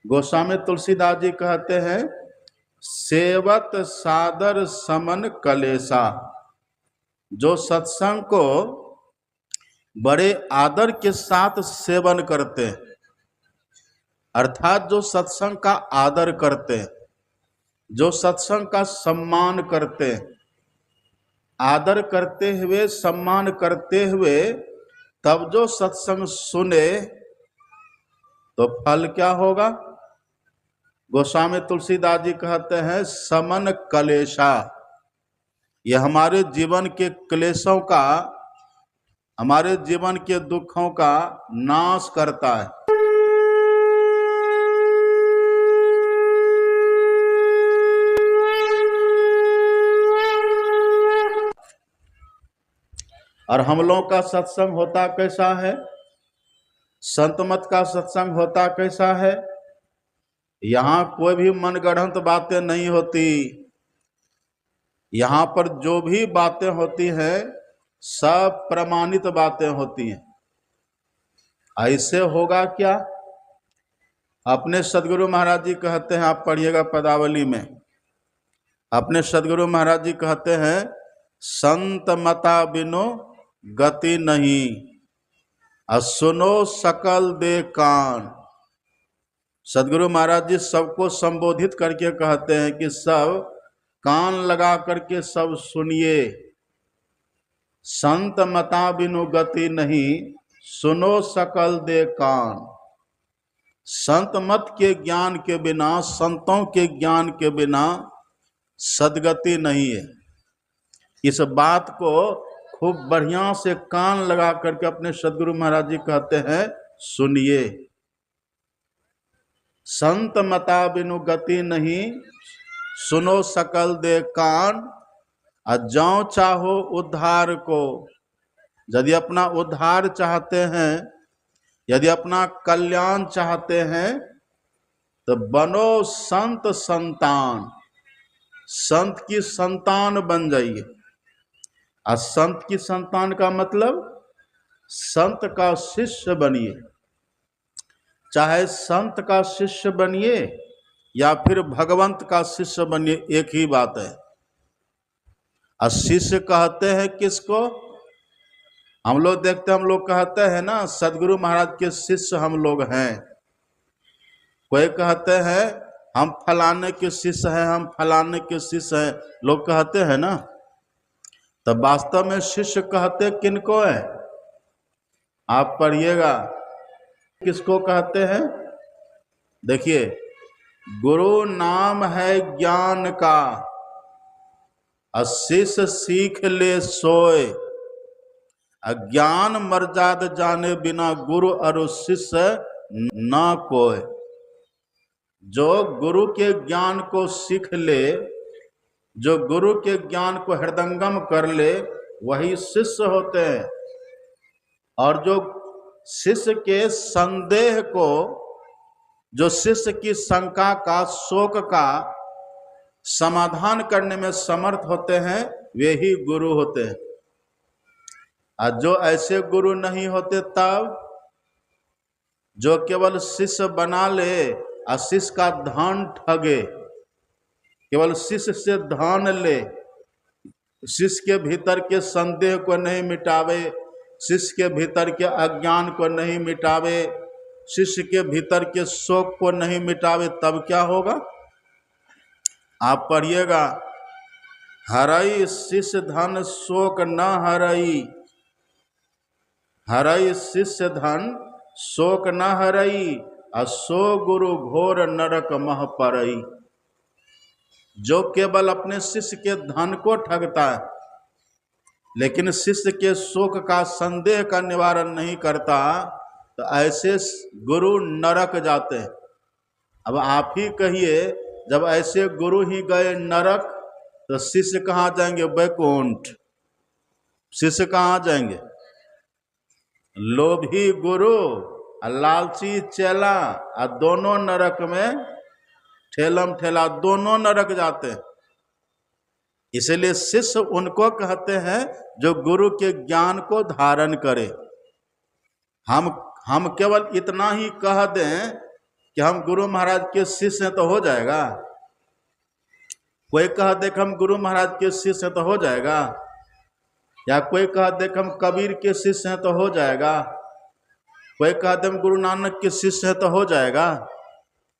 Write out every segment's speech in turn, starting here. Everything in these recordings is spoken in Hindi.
गोस्वामी तुलसीदास जी कहते हैं, सेवत सादर समन कलेसा। जो सत्संग को बड़े आदर के साथ सेवन करते हैं, अर्थात जो सत्संग का आदर करते हैं, जो सत्संग का सम्मान करते हैं, आदर करते हुए सम्मान करते हुए तब जो सत्संग सुने तो फल क्या होगा? गोस्वामी तुलसीदास जी कहते हैं, समन कलेशा। यह हमारे जीवन के क्लेशों का, हमारे जीवन के दुखों का नाश करता है। और हम लोगों का सत्संग होता कैसा है? संत मत का सत्संग होता कैसा है? यहाँ कोई भी मनगढ़ंत बातें नहीं होती। यहाँ पर जो भी बातें होती हैं सब प्रमाणित बातें होती हैं। ऐसे होगा क्या? अपने सदगुरु महाराज जी कहते हैं, आप पढ़िएगा पदावली में, अपने सदगुरु महाराज जी कहते हैं, संत मता बिनो गति नहीं, सुनो सकल दे कान। सदगुरु महाराज जी सबको संबोधित करके कहते हैं कि सब कान लगा करके सब सुनिए। संत मता बिनु गति नहीं, सुनो सकल दे कान। संत मत के ज्ञान के बिना, संतों के ज्ञान के बिना सदगति नहीं है। इस बात को खूब बढ़िया से कान लगा करके अपने सदगुरु महाराज जी कहते हैं, सुनिए। संत मता बिनु गति नहीं, सुनो सकल दे कान। जाओ चाहो उद्धार को, यदि अपना उद्धार चाहते हैं, यदि अपना कल्याण चाहते हैं, तो बनो संत संतान, संत की संतान बन जाइए। और संत की संतान का मतलब संत का शिष्य बनिए। चाहे संत का शिष्य बनिए या फिर भगवंत का शिष्य बनिए, एक ही बात है। और शिष्य कहते हैं किसको? हम लोग देखते हैं, हम लोग कहते हैं ना, सदगुरु महाराज के शिष्य हम लोग हैं। कोई कहते हैं हम फलाने के शिष्य हैं, हम फलाने के शिष्य हैं, लोग कहते हैं ना। तब वास्तव में शिष्य कहते किनको है? आप पढ़िएगा, किसको कहते हैं? देखिए, गुरु नाम है ज्ञान का, शिष्य सीख ले सोए। अज्ञान मर्याद जाने बिना गुरु और शिष्य न कोय। जो गुरु के ज्ञान को सीख ले, जो गुरु के ज्ञान को हृदयंगम कर ले, वही शिष्य होते हैं। और जो शिष्य के संदेह को, जो शिष्य की शंका का, शोक का समाधान करने में समर्थ होते हैं, वे ही गुरु होते हैं। और जो ऐसे गुरु नहीं होते, तब जो केवल शिष्य बना ले और शिष्य का धन ठगे, केवल शिष्य से धन ले, शिष्य के भीतर के संदेह को नहीं मिटावे, शिष्य के भीतर के अज्ञान को नहीं मिटावे, शिष्य के भीतर के शोक को नहीं मिटावे, तब क्या होगा? आप पढ़िएगा, हरई शिष्य धन शोक न हरई, हरई शिष्य धन शोक न हरई, सो गुरु घोर नरक मह परई। जो केवल अपने शिष्य के धन को ठगता है, लेकिन शिष्य के शोक का, संदेह का निवारण नहीं करता, तो ऐसे गुरु नरक जाते हैं। अब आप ही कहिए, जब ऐसे गुरु ही गए नरक, तो शिष्य कहाँ जाएंगे? वैकुंठ। शिष्य कहाँ जाएंगे? लोभी गुरु और लालची चेला, और दोनों नरक में ठेलम ठेला, दोनों नरक जाते हैं। इसलिए शिष्य उनको कहते हैं जो गुरु के ज्ञान को धारण करे। हम केवल इतना ही कह दें कि हम गुरु महाराज के शिष्य हैं तो हो जाएगा? कोई कह दे कि हम गुरु महाराज के शिष्य हैं तो हो जाएगा? या कोई कह दे कि हम कबीर के शिष्य हैं तो हो जाएगा? कोई कह दे हम गुरु नानक के शिष्य हैं तो हो जाएगा?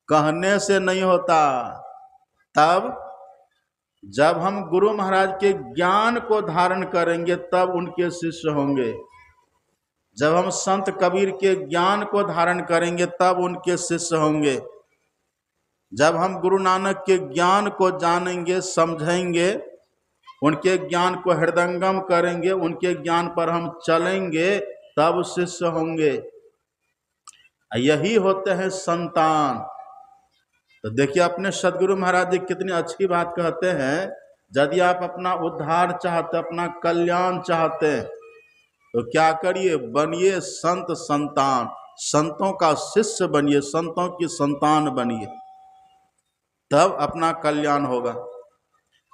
कहने से नहीं होता। तब जब हम गुरु महाराज के ज्ञान को धारण करेंगे तब उनके शिष्य होंगे। जब हम संत कबीर के ज्ञान को धारण करेंगे तब उनके शिष्य होंगे। जब हम गुरु नानक के ज्ञान को जानेंगे, समझेंगे, उनके ज्ञान को हृदयंगम करेंगे, उनके ज्ञान पर हम चलेंगे, तब शिष्य होंगे। यही होते हैं संतान। तो देखिए अपने सदगुरु महाराज जी कितनी अच्छी बात कहते हैं, यदि आप अपना उद्धार चाहते, अपना कल्याण चाहते हैं, तो क्या करिए? बनिए संत संतान, संतों का शिष्य बनिए, संतों की संतान बनिए, तब अपना कल्याण होगा।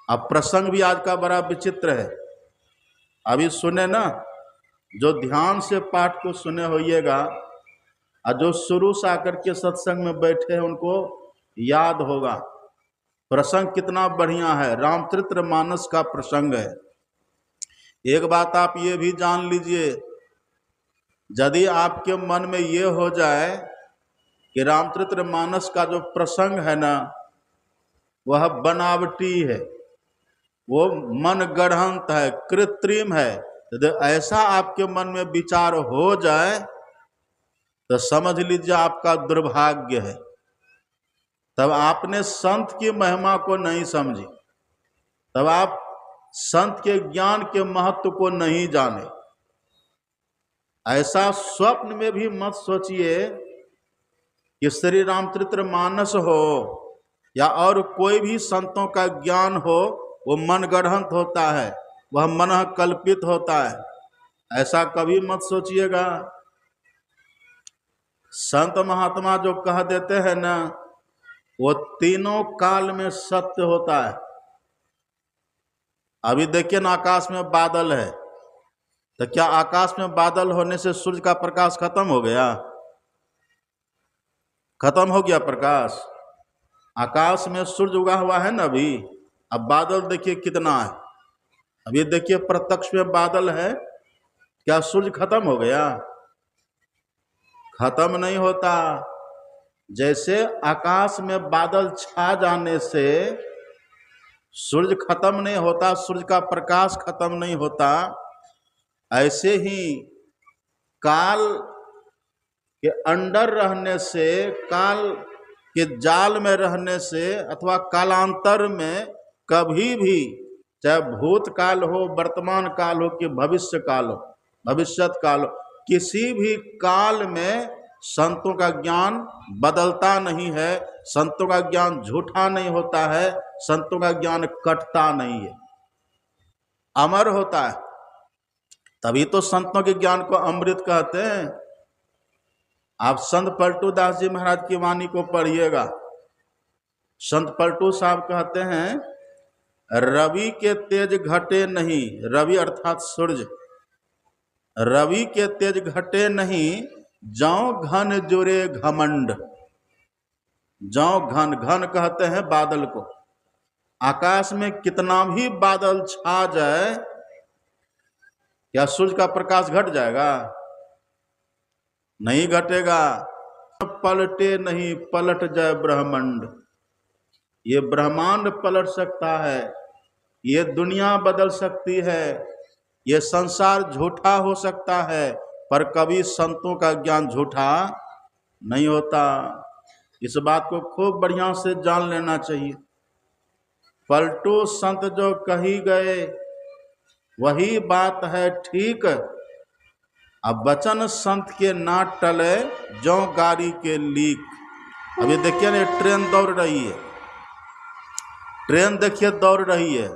अब प्रसंग भी आज का बड़ा विचित्र है। अभी सुने ना, जो ध्यान से पाठ को सुने होइएगा, और जो शुरू से आकर के सत्संग में बैठे हैं उनको याद होगा। प्रसंग कितना बढ़िया है, रामचरितमानस का प्रसंग है। एक बात आप ये भी जान लीजिए, यदि आपके मन में ये हो जाए कि रामचरितमानस का जो प्रसंग है ना वह बनावटी है, वो मन गढ़ंत है, कृत्रिम है, यदि ऐसा आपके मन में विचार हो जाए तो समझ लीजिए आपका दुर्भाग्य है। तब आपने संत की महिमा को नहीं समझी, तब आप संत के ज्ञान के महत्व को नहीं जाने। ऐसा स्वप्न में भी मत सोचिए कि श्री रामचरितमानस हो या और कोई भी संतों का ज्ञान हो वो मनगढ़ंत होता है, वह मन कल्पित होता है। ऐसा कभी मत सोचिएगा। संत महात्मा जो कह देते हैं ना, वो तीनों काल में सत्य होता है। अभी देखिए ना, आकाश में बादल है, तो क्या आकाश में बादल होने से सूर्य का प्रकाश खत्म हो गया? खत्म हो गया प्रकाश? आकाश में सूर्य उगा हुआ है ना अभी। अब बादल देखिए कितना है, अभी देखिए प्रत्यक्ष में बादल है, क्या सूर्य खत्म हो गया? खत्म नहीं होता। जैसे आकाश में बादल छा जाने से सूर्य खत्म नहीं होता, सूर्य का प्रकाश खत्म नहीं होता, ऐसे ही काल के अंडर रहने से, काल के जाल में रहने से, अथवा कालांतर में कभी भी, चाहे भूतकाल हो, वर्तमान काल हो कि भविष्य काल हो, भविष्यत काल हो, किसी भी काल में संतों का ज्ञान बदलता नहीं है, संतों का ज्ञान झूठा नहीं होता है, संतों का ज्ञान कटता नहीं है, अमर होता है। तभी तो संतों के ज्ञान को अमृत कहते हैं। आप संत पलटू दास जी महाराज की वाणी को पढ़िएगा। संत पलटू साहब कहते हैं, रवि के तेज घटे नहीं, रवि अर्थात सूर्य, रवि के तेज घटे नहीं, जौ घन जुरे घमंड। जौ घन, घन कहते हैं बादल को। आकाश में कितना भी बादल छा जाए, क्या सूर्य का प्रकाश घट जाएगा? नहीं घटेगा। पलटे नहीं, पलट जाए ब्रह्मांड। ये ब्रह्मांड पलट सकता है, ये दुनिया बदल सकती है, ये संसार झूठा हो सकता है, पर कभी संतों का ज्ञान झूठा नहीं होता। इस बात को खूब बढ़िया से जान लेना चाहिए। पलटू संत जो कही गए वही बात है ठीक। अब वचन संत के ना टले, जो गाड़ी के लीक। अभी देखिए ना, ट्रेन दौड़ रही है, ट्रेन देखिए दौड़ रही है,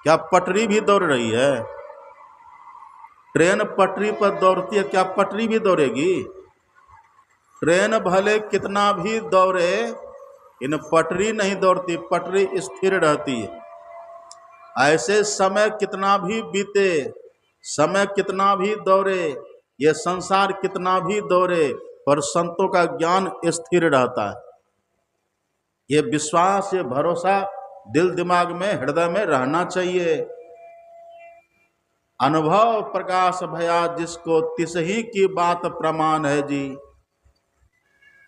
क्या पटरी भी दौड़ रही है? ट्रेन पटरी पर दौड़ती है, क्या पटरी भी दौड़ेगी? ट्रेन भले कितना भी दौड़े, इन पटरी नहीं दौड़ती, पटरी स्थिर रहती है। ऐसे समय कितना भी बीते, समय कितना भी दौड़े, ये संसार कितना भी दौड़े, पर संतों का ज्ञान स्थिर रहता है। ये विश्वास, ये भरोसा दिल दिमाग में, हृदय में रहना चाहिए। अनुभव प्रकाश भया जिसको तिस ही की बात प्रमाण है जी।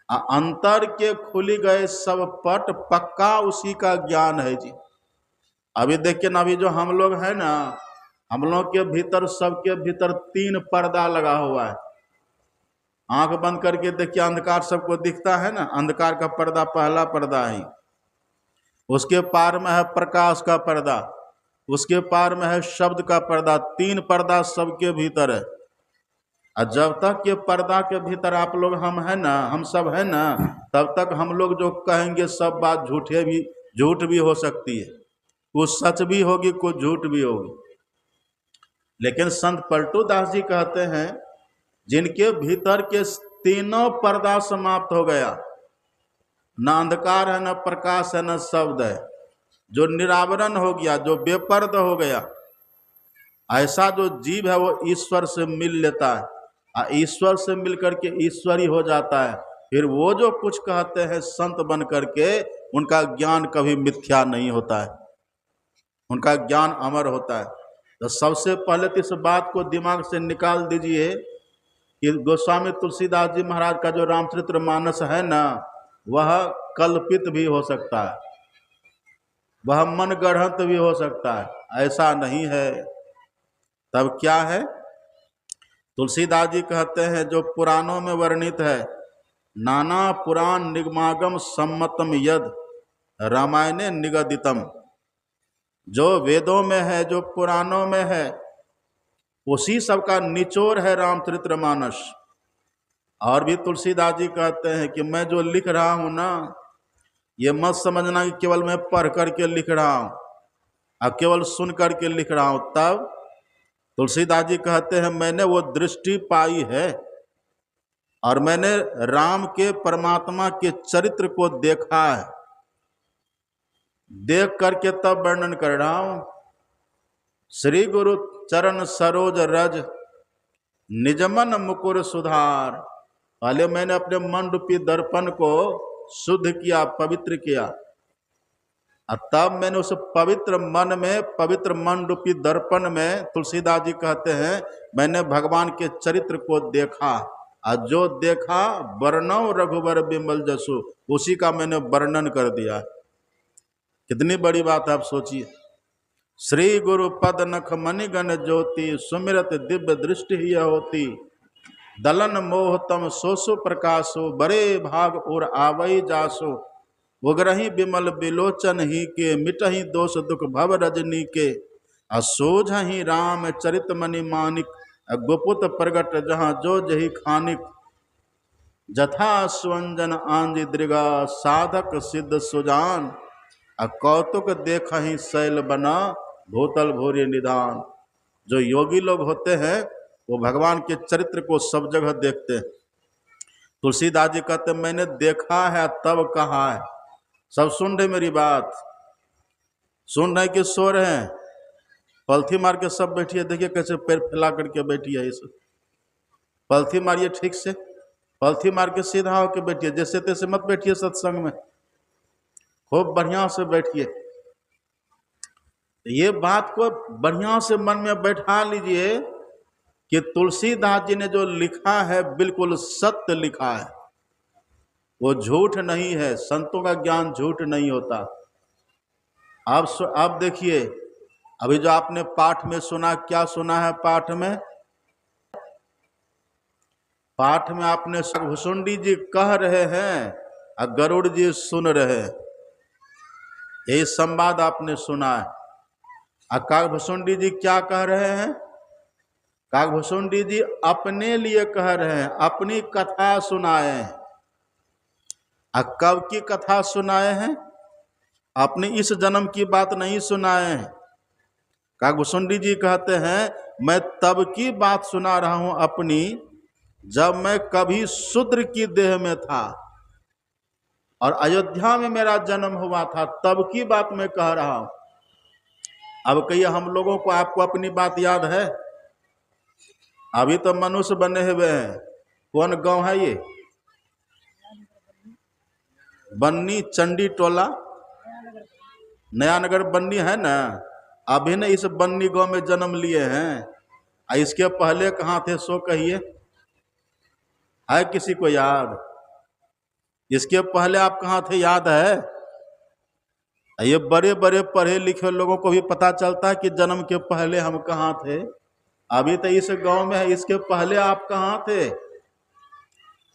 अंतर के खुली गए सब पट, पक्का उसी का ज्ञान है जी। अभी देखिए ना, अभी जो हम लोग हैं ना, हम लोग के भीतर, सबके भीतर 3 पर्दा लगा हुआ है। आंख बंद करके देखिए, अंधकार सबको दिखता है ना, अंधकार का पर्दा पहला पर्दा है। उसके पार में है प्रकाश का पर्दा, उसके पार में है शब्द का पर्दा। 3 पर्दा सबके भीतर है। और जब तक ये पर्दा के भीतर आप लोग, हम हैं ना, हम सब हैं ना, तब तक हम लोग जो कहेंगे सब बात झूठ भी हो सकती है। कुछ सच भी होगी, कुछ झूठ भी होगी। लेकिन संत पलटू दास जी कहते हैं, जिनके भीतर के 3 पर्दा समाप्त हो गया, न अंधकार है, न प्रकाश है, न शब्द है, जो निरावरण हो गया, जो बेपर्द हो गया, ऐसा जो जीव है वो ईश्वर से मिल लेता है। ईश्वर से मिल करके ईश्वरी हो जाता है। फिर वो जो कुछ कहते हैं संत बन करके, उनका ज्ञान कभी मिथ्या नहीं होता है, उनका ज्ञान अमर होता है। तो सबसे पहले तो इस बात को दिमाग से निकाल दीजिए कि गोस्वामी तुलसीदास जी महाराज का जो रामचरितमानस है ना, वह कल्पित भी हो सकता है, वह मनगढ़ंत भी हो सकता है, ऐसा नहीं है। तब क्या है? तुलसीदास जी कहते हैं, जो पुराणों में वर्णित है, नाना पुराण निगमागम सम्मतम यद रामायणे निगदितम। जो वेदों में है, जो पुराणों में है, उसी सब का निचोड़ है रामचरितमानस। और भी तुलसीदास जी कहते हैं कि मैं जो लिख रहा हूँ ना, ये मत समझना कि केवल मैं पढ़ करके लिख रहा हूँ और केवल सुन करके लिख रहा हूँ। तब तुलसीदास जी कहते हैं, मैंने वो दृष्टि पाई है और मैंने राम के, परमात्मा के चरित्र को देखा है, देख करके तब वर्णन कर रहा हूं। श्री गुरु चरण सरोज रज निजमन मुकुर सुधार। पहले मैंने अपने मन रूपी दर्पण को शुद्ध किया, पवित्र किया, और तब मैंने उस पवित्र मन में, पवित्र मन रूपी दर्पण में, तुलसीदास जी कहते हैं, मैंने भगवान के चरित्र को देखा। और जो देखा वर्णव रघुवर बिमल जसु, उसी का मैंने वर्णन कर दिया। कितनी बड़ी बात है, आप सोचिए। श्री गुरु पद नख मणिगण ज्योति, सुमिरत दिव्य दृष्टि ही होती। दलन मोहतम सोसु प्रकाशो, बड़े भाग और आवई जासो। उग्रही बिमल बिलोचन ही के, मिटही दोष दुख भव रजनी के। असोझही राम चरित मणि मानिक, गुपुत प्रगट जहाँ जो जही खानिक। जथा स्वंजन आंजी दृगा, साधक सिद्ध सुजान। कौतुक देखहि शैल बना, भूतल भूरि निधान। जो योगी लोग होते हैं वो भगवान के चरित्र को सब जगह देखते हैं। तुलसीदास जी कहते, मैंने देखा है तब कहा है। सब सुन रहे मेरी बात? सुन रहे कि सो रहे हैं? पलथी मार के सब बैठिए, देखिए कैसे पैर फैला करके बैठी है। इस पलथी मारिए ठीक से, पलथी मार के सीधा होकर बैठिए, जैसे तैसे मत बैठिए सत्संग में, खूब बढ़िया से बैठिए। ये बात को बढ़िया से मन में बैठा लीजिए कि तुलसीदास जी ने जो लिखा है बिल्कुल सत्य लिखा है, वो झूठ नहीं है। संतों का ज्ञान झूठ नहीं होता। आप देखिए, अभी जो आपने पाठ में सुना, क्या सुना है पाठ में? पाठ में आपने भुसुंडी जी कह रहे हैं और गरुड़ जी सुन रहे हैं, यही संवाद आपने सुना है। और काकभुसुंडी जी क्या कह रहे हैं? काकभुसुंडी जी अपने लिए कह रहे हैं, अपनी कथा सुनाए हैं। कब की कथा सुनाए हैं? अपने इस जन्म की बात नहीं सुनाए हैं। काकभुसुंडी जी कहते हैं, मैं तब की बात सुना रहा हूं अपनी, जब मैं कभी शूद्र की देह में था और अयोध्या में मेरा जन्म हुआ था, तब की बात मैं कह रहा हूं। अब कहिए हम लोगों को, आपको अपनी बात याद है? अभी तो मनुष्य बने हुए हैं। कौन गांव है ये? बन्नी चंडी टोला, नया नगर बन्नी है ना, अभी न इस बन्नी गांव में जन्म लिए हैं। इसके पहले कहाँ थे सो कहिए, है किसी को याद? इसके पहले आप कहाँ थे याद है? ये बड़े बड़े पढ़े लिखे लोगों को भी पता चलता है कि जन्म के पहले हम कहाँ थे। अभी तो इस गांव में है, इसके पहले आप कहाँ थे?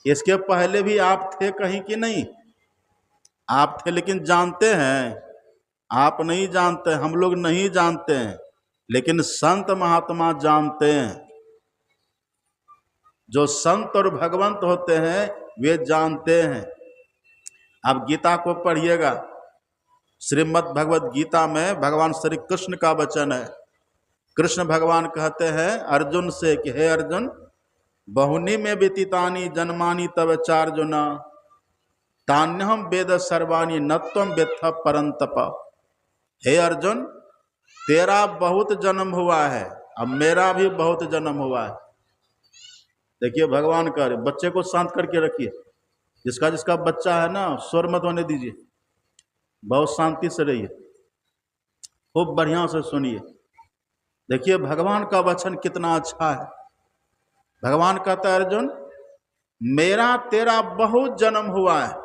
इसके पहले भी आप थे कहीं कि नहीं? आप थे, लेकिन जानते हैं? आप नहीं जानते, हम लोग नहीं जानते हैं, लेकिन संत महात्मा जानते हैं। जो संत और भगवंत होते हैं वे जानते हैं। आप गीता को पढ़िएगा, श्रीमद् भगवद गीता में भगवान श्री कृष्ण का वचन है। कृष्ण भगवान कहते हैं अर्जुन से कि हे अर्जुन, बहुनी में व्यतीतानि जन्मानि तव चार्जुन, तान्यहम वेद सर्वाणि न त्वं वेत्थ परंतप। हे अर्जुन, तेरा बहुत जन्म हुआ है, अब मेरा भी बहुत जन्म हुआ है। देखिए भगवान कह रहे, बच्चे को शांत करके रखिए, जिसका जिसका बच्चा है ना शोर मत होने दीजिए, बहुत शांति से रहिए, खूब बढ़िया से सुनिए। देखिए भगवान का वचन कितना अच्छा है। भगवान कहता है अर्जुन, मेरा तेरा बहुत जन्म हुआ है,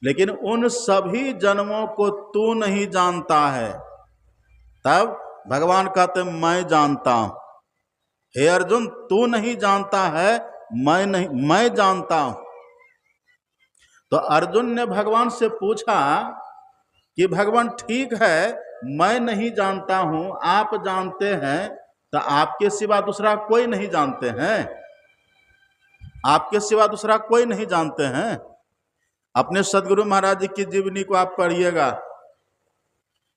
लेकिन उन सभी जन्मों को तू नहीं जानता है। तब भगवान कहते मैं जानता हूं। हे अर्जुन, तू नहीं जानता है, मैं नहीं, मैं जानता हूं। तो अर्जुन ने भगवान से पूछा कि भगवान ठीक है, मैं नहीं जानता हूं, आप जानते हैं, तो आपके सिवा दूसरा कोई नहीं जानते हैं? आपके सिवा दूसरा कोई नहीं जानते हैं? अपने सदगुरु महाराज जी की जीवनी को आप पढ़िएगा।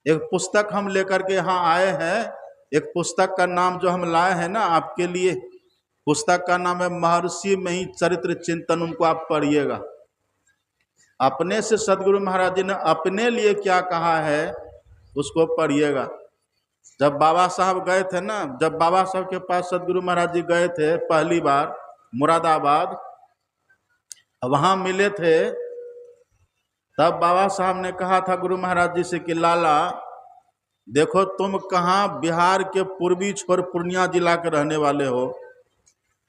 एक पुस्तक हम लेकर के यहाँ आए हैं, एक पुस्तक का नाम जो हम लाए हैं ना आपके लिए, पुस्तक का नाम है महर्षि मही चरित्र चिंतन। उनको आप पढ़िएगा। अपने से सदगुरु महाराज जी ने अपने लिए क्या कहा है उसको पढ़िएगा। जब बाबा साहब गए थे ना, जब बाबा साहब के पास सदगुरु महाराज जी गए थे पहली बार मुरादाबाद, वहां मिले थे, तब बाबा साहब ने कहा था गुरु महाराज जी से कि लाला देखो, तुम कहाँ बिहार के पूर्वी छोर पूर्णिया जिला के रहने वाले हो,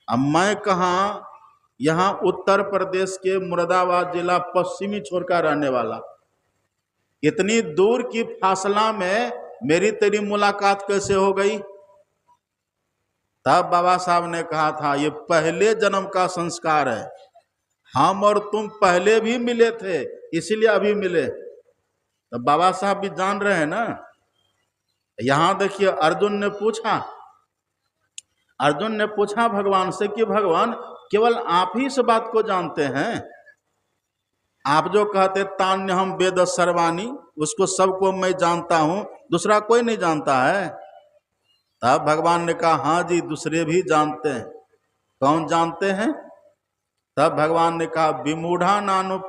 अब मैं कहाँ यहाँ उत्तर प्रदेश के मुरादाबाद जिला पश्चिमी छोर का रहने वाला। इतनी दूर की फासला में मेरी तेरी मुलाकात कैसे हो गई? तब बाबा साहब ने कहा था ये पहले जन्म का संस्कार है, हम और तुम पहले भी मिले थे, इसीलिए अभी मिले। तब बाबा साहब भी जान रहे हैं ना। यहां देखिए अर्जुन ने पूछा भगवान से कि भगवान केवल आप ही इस बात को जानते हैं? आप जो कहते तान्य हम वेद सर्वाणी, उसको सबको मैं जानता हूं, दूसरा कोई नहीं जानता है? तब भगवान ने कहा हाँ जी, दूसरे भी जानते हैं। कौन जानते हैं? तब भगवान ने कहा विमूढ़ा नानु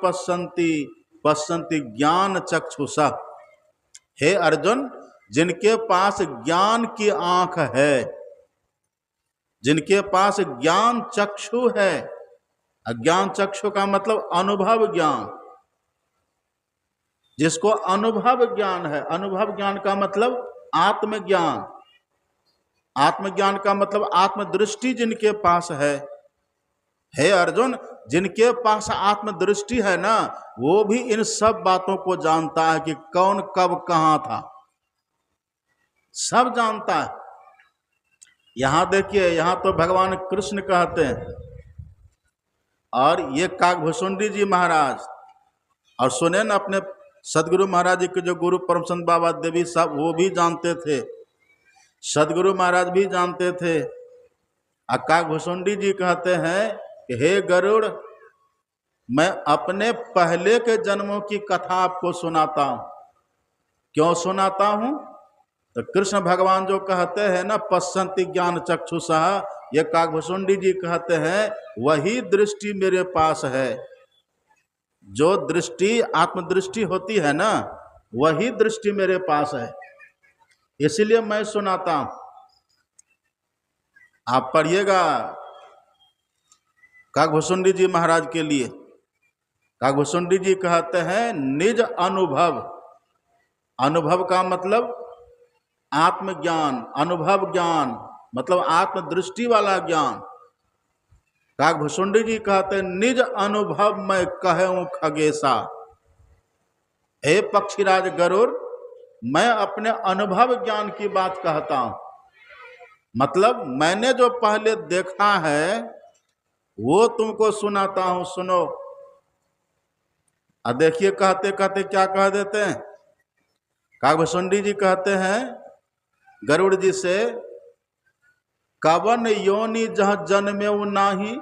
पश्यन्ति ज्ञान चक्षुषा। हे अर्जुन, जिनके पास ज्ञान की आंख है, जिनके पास ज्ञान चक्षु है, अज्ञान चक्षु का मतलब अनुभव ज्ञान, जिसको अनुभव ज्ञान है, अनुभव ज्ञान का मतलब आत्मज्ञान, आत्मज्ञान का मतलब आत्मदृष्टि जिनके पास है। हे अर्जुन, जिनके पास आत्मदृष्टि है ना, वो भी इन सब बातों को जानता है कि कौन कब कहां था, सब जानता है। यहां देखिए, यहां तो भगवान कृष्ण कहते हैं, और ये काकभुसुंडी जी महाराज, और सुने ना अपने सदगुरु महाराज जी के जो गुरु परम संत बाबा देवी साहब, वो भी जानते थे, सदगुरु महाराज भी जानते थे। काकभुसुंडी जी कहते हैं कि हे गरुड़, मैं अपने पहले के जन्मों की कथा आपको सुनाता हूं। क्यों सुनाता हूं? तो कृष्ण भगवान जो कहते हैं ना पश्यन्ति ज्ञान चक्षुषा, ये काकभुसुंडी जी कहते हैं वही दृष्टि मेरे पास है। जो दृष्टि आत्मदृष्टि होती है ना, वही दृष्टि मेरे पास है, इसीलिए मैं सुनाता हूं। आप पढ़िएगा काकभुसुंडी जी महाराज के लिए। कागभूषुंडी जी कहते हैं निज अनुभव। अनुभव का मतलब आत्मज्ञान, अनुभव ज्ञान मतलब आत्मदृष्टि वाला ज्ञान। कागभूषुंडी जी कहते हैं निज अनुभव मैं कहूं खगेशा। हे पक्षीराज गरुड़, मैं अपने अनुभव ज्ञान की बात कहता हूं। मतलब मैंने जो पहले देखा है वो तुमको सुनाता हूं, सुनो। अब देखिए कहते कहते क्या कह देते हैं। कागभूषुंडी जी कहते हैं गरुड़ जी से, कवन योनि जह जन्मे नाही,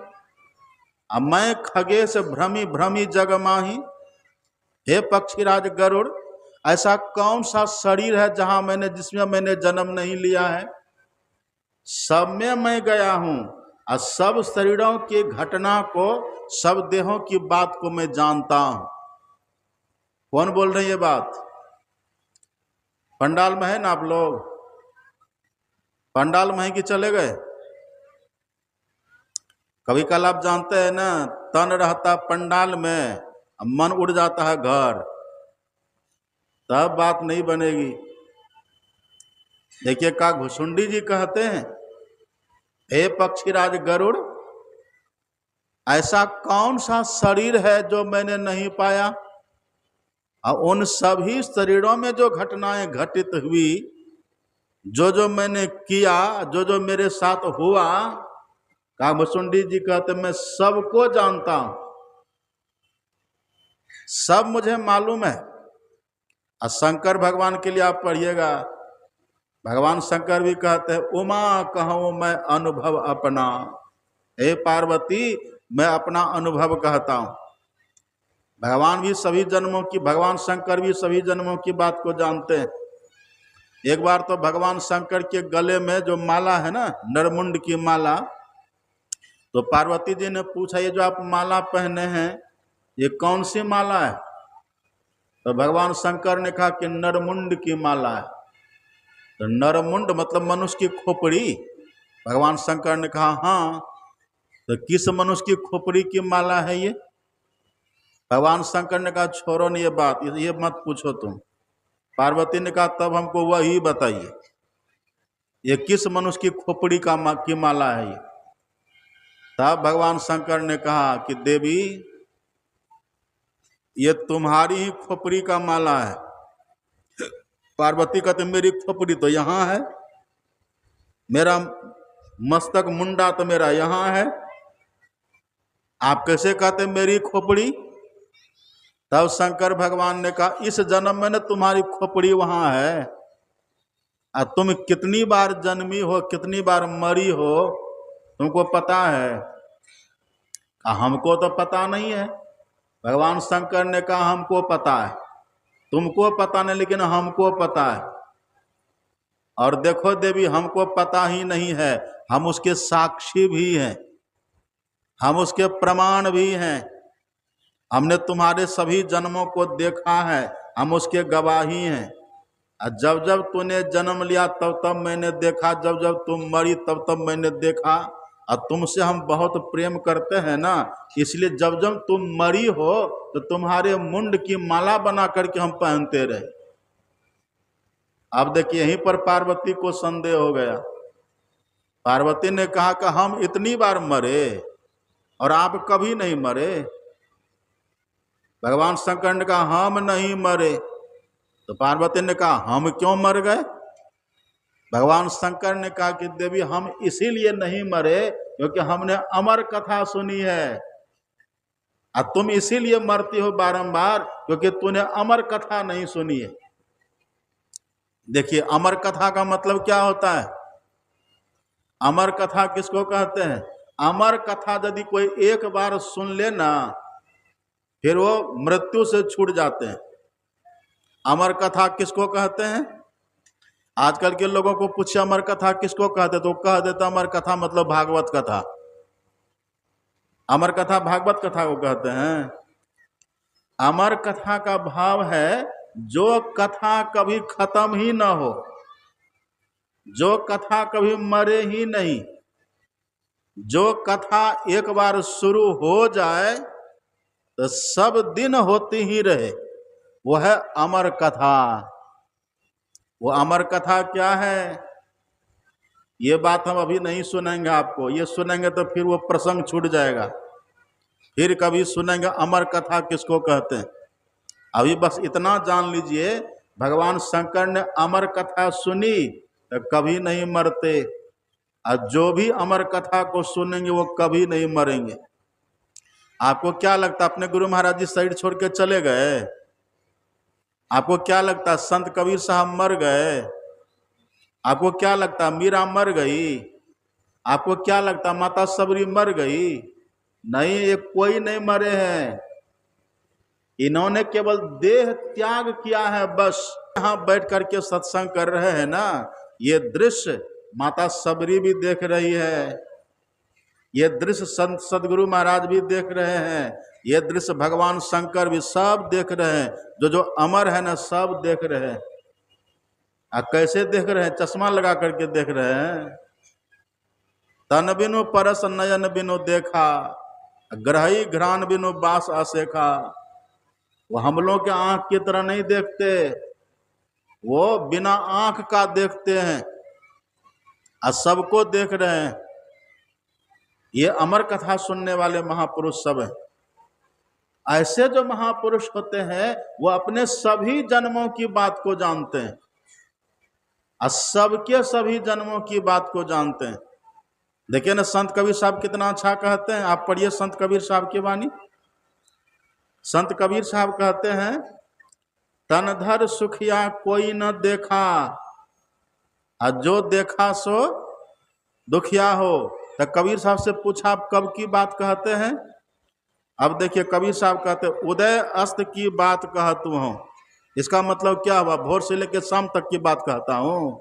मैं खगेश भ्रमी भ्रमी जग माही। हे पक्षीराज गरुड़, ऐसा कौन सा शरीर है जहां जिसमें मैंने जन्म नहीं लिया है। सब में मैं गया हूं और सब शरीरों की घटना को, सब देहों की बात को मैं जानता हूं। कौन बोल रहे हैं ये बात? पंडाल में है ना आप लोग? पंडाल में है कि चले गए? कभी कल आप जानते हैं ना, तन रहता पंडाल में, मन उड़ जाता है घर, तब बात नहीं बनेगी। देखिए कागभूषुंडी जी कहते हैं, हे पक्षीराज गरुड़, ऐसा कौन सा शरीर है जो मैंने नहीं पाया, और उन सभी शरीरों में जो घटनाएं घटित हुई, जो मैंने किया, जो मेरे साथ हुआ, कागभूषुंडी जी कहते मैं सबको जानता हूं, सब मुझे मालूम है। और शंकर भगवान के लिए आप पढ़िएगा, भगवान शंकर भी कहते हैं, उमा कहूं मैं अनुभव अपना। हे पार्वती, मैं अपना अनुभव कहता हूं। भगवान भी सभी जन्मों की, भगवान शंकर भी सभी जन्मों की बात को जानते हैं। एक बार तो भगवान शंकर के गले में जो माला है ना, नरमुंड की माला, तो पार्वती जी ने पूछा, ये जो आप माला पहने हैं ये कौन सी माला है? तो भगवान शंकर ने कहा कि नरमुंड की माला है। तो नरमुंड मतलब मनुष्य की खोपड़ी। भगवान शंकर ने कहा हाँ, तो किस मनुष्य की खोपड़ी की माला है ये? भगवान शंकर ने कहा छोड़ो नहीं ये बात, ये मत पूछो तुम। पार्वती ने कहा तब हमको वही बताइए, ये किस मनुष्य की खोपड़ी की माला है ये? तब भगवान शंकर ने कहा कि देवी, ये तुम्हारी ही खोपड़ी का माला है। पार्वती कहते मेरी खोपड़ी तो यहाँ है, मेरा मस्तक मुंडा तो मेरा यहाँ है, आप कैसे कहते मेरी खोपड़ी? तब शंकर भगवान ने कहा इस जन्म में न तुम्हारी खोपड़ी वहां है, और तुम कितनी बार जन्मी हो, कितनी बार मरी हो, तुमको पता है? हमको तो पता नहीं है। भगवान शंकर ने कहा हमको पता है, तुमको पता नहीं लेकिन हमको पता है। और देखो देवी, हमको पता ही नहीं है, हम उसके साक्षी भी हैं, हम उसके प्रमाण भी हैं। हमने तुम्हारे सभी जन्मों को देखा है, हम उसके गवाही हैं। जब जब तूने जन्म लिया तब तब मैंने देखा, जब जब तुम मरी तब तब मैंने देखा। और तुमसे हम बहुत प्रेम करते हैं ना, इसलिए जब जब तुम मरी हो तो तुम्हारे मुंड की माला बना करके हम पहनते रहे। अब देखिए यहीं पर पार्वती को संदेह हो गया। पार्वती ने कहा कि हम इतनी बार मरे और आप कभी नहीं मरे। भगवान शंकर ने कहा हम नहीं मरे। तो पार्वती ने कहा हम क्यों मर गए? भगवान शंकर ने कहा कि देवी, हम इसीलिए नहीं मरे क्योंकि हमने अमर कथा सुनी है, और तुम इसीलिए मरती हो बारंबार क्योंकि तूने अमर कथा नहीं सुनी है। देखिए अमर कथा का मतलब क्या होता है? अमर कथा किसको कहते हैं? अमर कथा यदि कोई एक बार सुन ले ना, फिर वो मृत्यु से छूट जाते हैं। अमर कथा किसको कहते हैं? आजकल के लोगों को पूछे अमर कथा किसको कहते, तो कह देता अमर कथा मतलब भागवत कथा। अमर कथा भागवत कथा को कहते हैं। अमर कथा का भाव है जो कथा कभी खत्म ही ना हो, जो कथा कभी मरे ही नहीं, जो कथा एक बार शुरू हो जाए तो सब दिन होती ही रहे, वो है अमर कथा। वो अमर कथा क्या है, ये बात हम अभी नहीं सुनेंगे आपको। ये सुनेंगे तो फिर वो प्रसंग छूट जाएगा, फिर कभी सुनेंगे अमर कथा किसको कहते हैं। अभी बस इतना जान लीजिए, भगवान शंकर ने अमर कथा सुनी तो कभी नहीं मरते, और जो भी अमर कथा को सुनेंगे वो कभी नहीं मरेंगे। आपको क्या लगता, अपने गुरु महाराज जी शरीर छोड़ के चले गए? आपको क्या लगता संत कबीर साहब मर गए? आपको क्या लगता मीरा मर गई? आपको क्या लगता माता सबरी मर गई? नहीं, ये कोई नहीं मरे हैं। इन्होंने केवल देह त्याग किया है बस। यहाँ बैठ करके सत्संग कर रहे हैं ना, ये दृश्य माता सबरी भी देख रही है, ये दृश्य संत सदगुरु महाराज भी देख रहे हैं, ये दृश्य भगवान शंकर भी सब देख रहे हैं। जो अमर है ना सब देख रहे हैं। कैसे देख रहे हैं? चश्मा लगा करके देख रहे हैं। तन बिनु परस नयन बिनु देखा, ग्रही घ्राण बिनु बास असेखा। वो हम लोग के आंख की तरह नहीं देखते, वो बिना आंख का देखते हैं और सबको देख रहे हैं। ये अमर कथा सुनने वाले महापुरुष सब हैं। ऐसे जो महापुरुष होते हैं वो अपने सभी जन्मों की बात को जानते हैं और सबके सभी जन्मों की बात को जानते हैं। देखिए ना, संत कबीर साहब कितना अच्छा कहते हैं। आप पढ़िए संत कबीर साहब की वाणी। संत कबीर साहब कहते हैं, तनधर सुखिया कोई न देखा, और जो देखा सो दुखिया हो। तो कबीर साहब से पूछा आप कब की बात कहते हैं? अब देखिए कबीर साहब कहते हैं, उदय अस्त की बात कहता हूँ। इसका मतलब क्या हुआ? भोर से लेकर शाम तक की बात कहता हूँ।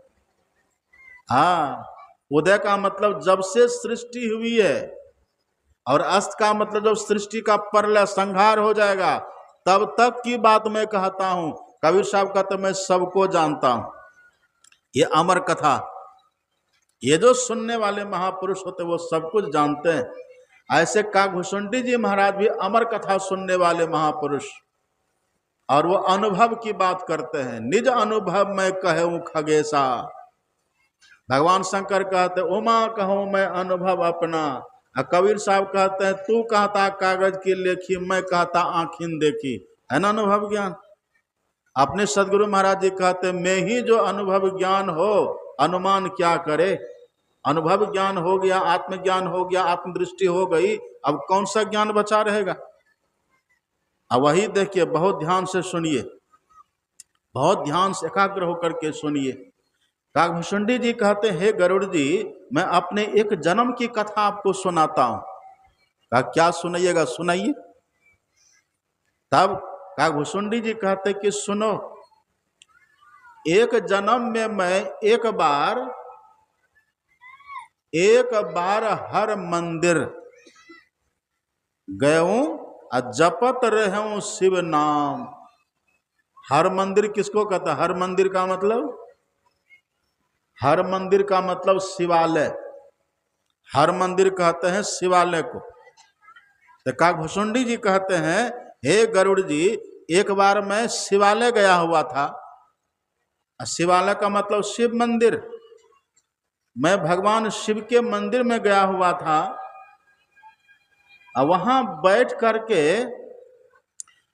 हाँ, उदय का मतलब जब से सृष्टि हुई है, और अस्त का मतलब जब सृष्टि का प्रलय संहार हो जाएगा तब तक की बात मैं कहता हूं। कबीर साहब कहते मैं सबको जानता हूं। ये अमर कथा, ये जो सुनने वाले महापुरुष होते वो सब कुछ जानते हैं। ऐसे काकभूषुंडी जी महाराज भी अमर कथा सुनने वाले महापुरुष, और वो अनुभव की बात करते हैं। निज अनुभव मैं कहूं खगेशा। भगवान शंकर कहते उमा कहूं मैं अनुभव अपना, और कबीर साहब कहते हैं तू कहता कागज की लेखी, मैं कहता आंखिन देखी। है ना अनुभव ज्ञान। अपने सदगुरु महाराज जी कहते मैं ही जो अनुभव ज्ञान हो, अनुमान क्या करे। अनुभव ज्ञान हो गया, आत्मज्ञान हो गया, आत्मदृष्टि हो गई, अब कौन सा ज्ञान बचा रहेगा। अब वही देखिए, बहुत ध्यान से सुनिए, बहुत ध्यान से एकाग्र होकर के सुनिए। काकभूषुंडी जी कहते हे गरुड़ जी, मैं अपने एक जन्म की कथा आपको सुनाता हूं। कहा क्या सुनाइएगा? सुनाइए। तब काकभूषुंडी जी कहते कि सुनो, एक जन्म में मैं एक बार हर मंदिर गयूं और जपत रहूं शिव नाम। हर मंदिर किसको कहता है? हर मंदिर का मतलब, हर मंदिर का मतलब शिवालय। हर मंदिर कहते हैं शिवालय को। तो काकभूषुंडी जी कहते हैं हे गरुड़ जी, एक बार मैं शिवालय गया हुआ था। शिवालय का मतलब शिव मंदिर। मैं भगवान शिव के मंदिर में गया हुआ था, और वहां बैठ करके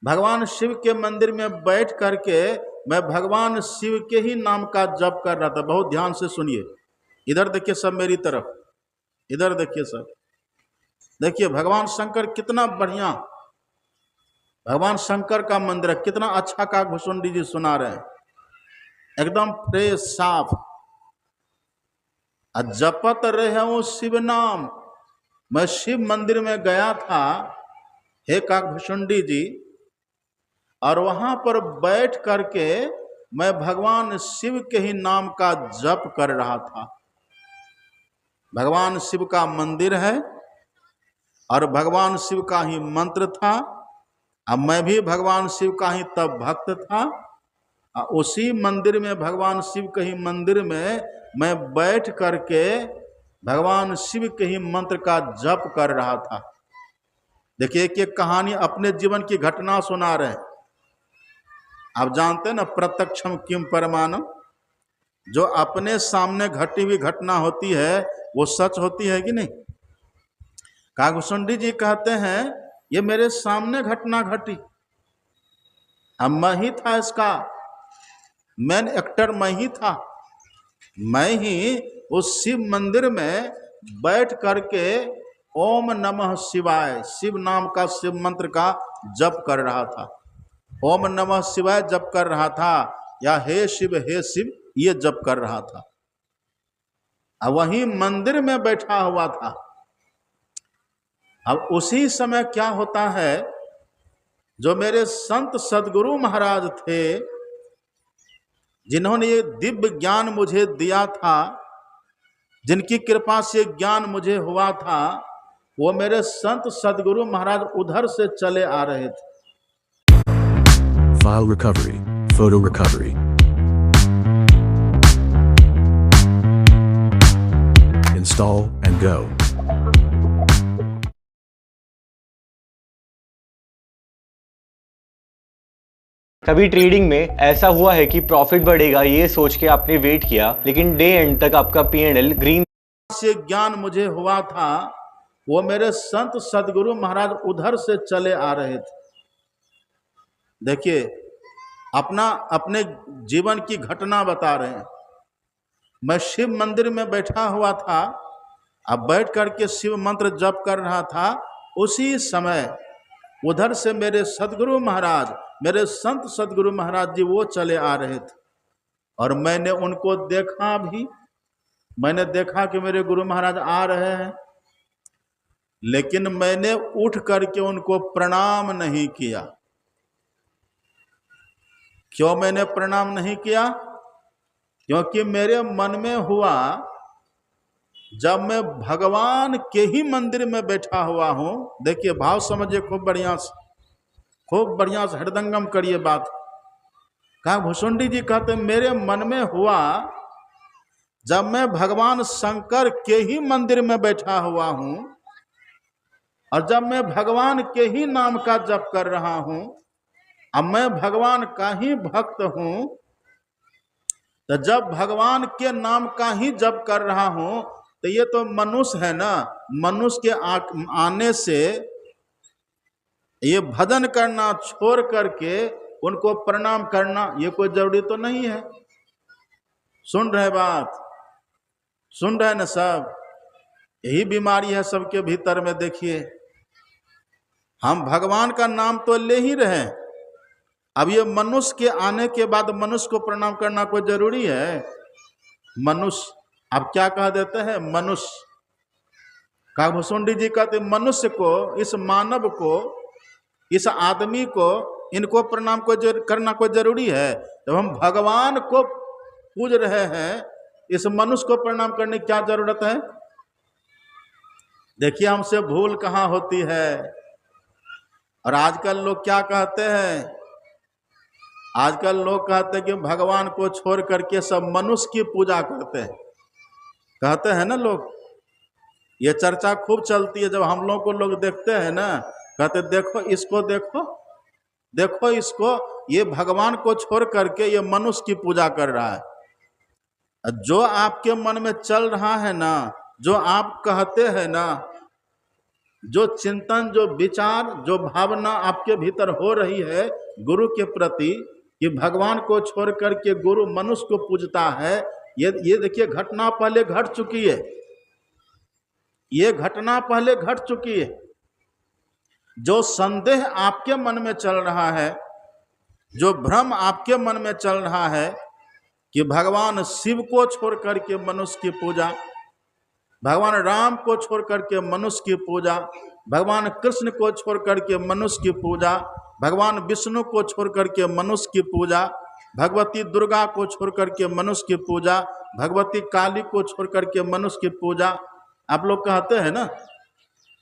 भगवान शिव के मंदिर में बैठ करके मैं भगवान शिव के ही नाम का जप कर रहा था। बहुत ध्यान से सुनिए, इधर देखिए सब मेरी तरफ, इधर देखिए सब। देखिए भगवान शंकर कितना बढ़िया, भगवान शंकर का मंदिर है, कितना अच्छा काकभूषुंडी जी सुना रहे हैं, एकदम फ्रेश साफ। जपत रहूं शिव नाम। मैं शिव मंदिर में गया था हे काकभूषुंडी जी, और वहां पर बैठ करके मैं भगवान शिव के ही नाम का जप कर रहा था। भगवान शिव का मंदिर है और भगवान शिव का ही मंत्र था, अब मैं भी भगवान शिव का ही तब भक्त था। उसी मंदिर में, भगवान शिव के ही मंदिर में मैं बैठ करके भगवान शिव के ही मंत्र का जप कर रहा था। देखिए एक एक कहानी अपने जीवन की घटना सुना रहे हैं। आप जानते हैं ना, प्रत्यक्षम किम परमाणु, जो अपने सामने घटी हुई घटना होती है वो सच होती है कि नहीं। कागभूषुंडी जी कहते हैं ये मेरे सामने घटना घटी, अब मैं ही था इसका मेन एक्टर, मैं ही था। मैं ही उस शिव मंदिर में बैठ करके ओम नमः शिवाय, शिव नाम का शिव मंत्र का जप कर रहा था। ओम नमः शिवाय जप कर रहा था, या हे शिव ये जप कर रहा था। अब वही मंदिर में बैठा हुआ था। अब उसी समय क्या होता है, जो मेरे संत सदगुरु महाराज थे, जिन्होंने ये दिव्य ज्ञान मुझे दिया था, जिनकी कृपा से ज्ञान मुझे हुआ था, वो मेरे संत सदगुरु महाराज उधर से चले आ रहे थे। File recovery, photo recovery. Install and go. कभी ट्रेडिंग में ऐसा हुआ है कि प्रॉफिट बढ़ेगा ये सोच के आपने वेट किया, लेकिन डे एंड तक आपका P&L ग्रीन से ज्ञान मुझे हुआ था, वो मेरे संत सदगुरु महाराज उधर से चले आ रहे थे। देखिए अपने जीवन की घटना बता रहे हैं। मैं शिव मंदिर में बैठा हुआ था, अब बैठ करके शिव मंत्र जप कर रहा था। उसी समय उधर से मेरे सदगुरु महाराज, मेरे संत सदगुरु महाराज जी वो चले आ रहे थे, और मैंने उनको देखा भी। मैंने देखा कि मेरे गुरु महाराज आ रहे हैं, लेकिन मैंने उठ करके उनको प्रणाम नहीं किया। क्यों मैंने प्रणाम नहीं किया? क्योंकि मेरे मन में हुआ, जब मैं भगवान के ही मंदिर में बैठा हुआ हूं। देखिए भाव समझिए खूब बढ़िया से हृदंगम करिए बात। कागभूषुंडी जी कहते मेरे मन में हुआ, जब मैं भगवान शंकर के ही मंदिर में बैठा हुआ हूं, और जब मैं भगवान के ही नाम का जप कर रहा हूं, अब मैं भगवान का ही भक्त हूं, तो जब भगवान के नाम का ही जप कर रहा हूं, तो ये तो मनुष्य है ना। मनुष्य के आने से ये भजन करना छोड़ करके उनको प्रणाम करना ये कोई जरूरी तो नहीं है। सुन रहे बात? सुन रहे ना सब? यही बीमारी है सबके भीतर में। देखिए हम भगवान का नाम तो ले ही रहे, अब ये मनुष्य के आने के बाद मनुष्य को प्रणाम करना कोई जरूरी है? मनुष्य अब क्या कह देते हैं? मनुष्य। कागभूषुंडी जी कहते मनुष्य को, इस मानव को, इस आदमी को, इनको प्रणाम करना कोई जरूरी है? जब हम भगवान को पूज रहे हैं, इस मनुष्य को प्रणाम करने की क्या जरूरत है? देखिए हमसे भूल कहाँ होती है। और आजकल लोग क्या कहते हैं? आजकल लोग कहते हैं कि भगवान को छोड़ करके सब मनुष्य की पूजा करते हैं। कहते हैं ना लोग, ये चर्चा खूब चलती है। जब हम लोग को लोग देखते हैं ना, कहते देखो इसको, देखो इसको, ये भगवान को छोड़ करके ये मनुष्य की पूजा कर रहा है। जो आपके मन में चल रहा है ना, जो आप कहते हैं ना, जो चिंतन, जो विचार, जो भावना आपके भीतर हो रही है गुरु के प्रति, कि भगवान को छोड़ करके गुरु मनुष्य को पूजता है, ये देखिए घटना पहले घट चुकी है। ये घटना पहले घट चुकी है। जो संदेह आपके मन में चल रहा है, जो भ्रम आपके मन में चल रहा है कि भगवान शिव को छोड़ करके मनुष्य की पूजा, भगवान राम को छोड़ करके मनुष्य की पूजा, भगवान कृष्ण को छोड़ करके मनुष्य की पूजा, भगवान विष्णु को छोड़ करके मनुष्य की पूजा, भगवती दुर्गा को छोड़ करके मनुष्य की पूजा, भगवती काली को छोड़ करके मनुष्य की पूजा, आप लोग कहते हैं ना।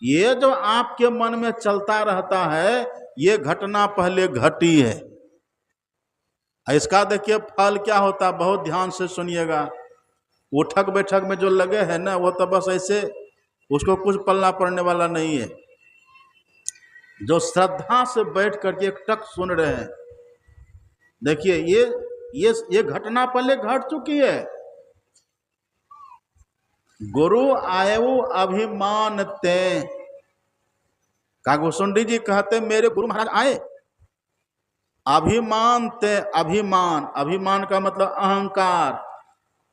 ये जो आपके मन में चलता रहता है, ये घटना पहले घटी है। इसका देखिए फल क्या होता, बहुत ध्यान से सुनिएगा। उठक बैठक में जो लगे हैं ना, वो तो बस ऐसे, उसको कुछ पलना पड़ने वाला नहीं है। जो श्रद्धा से बैठ करके एक टक सुन रहे हैं। देखिए ये घटना पहले घट चुकी है। गुरु आयु अभिमान ते, कागभूषुंडी जी कहते मेरे गुरु महाराज आए, अभिमान ते, अभिमान का मतलब अहंकार,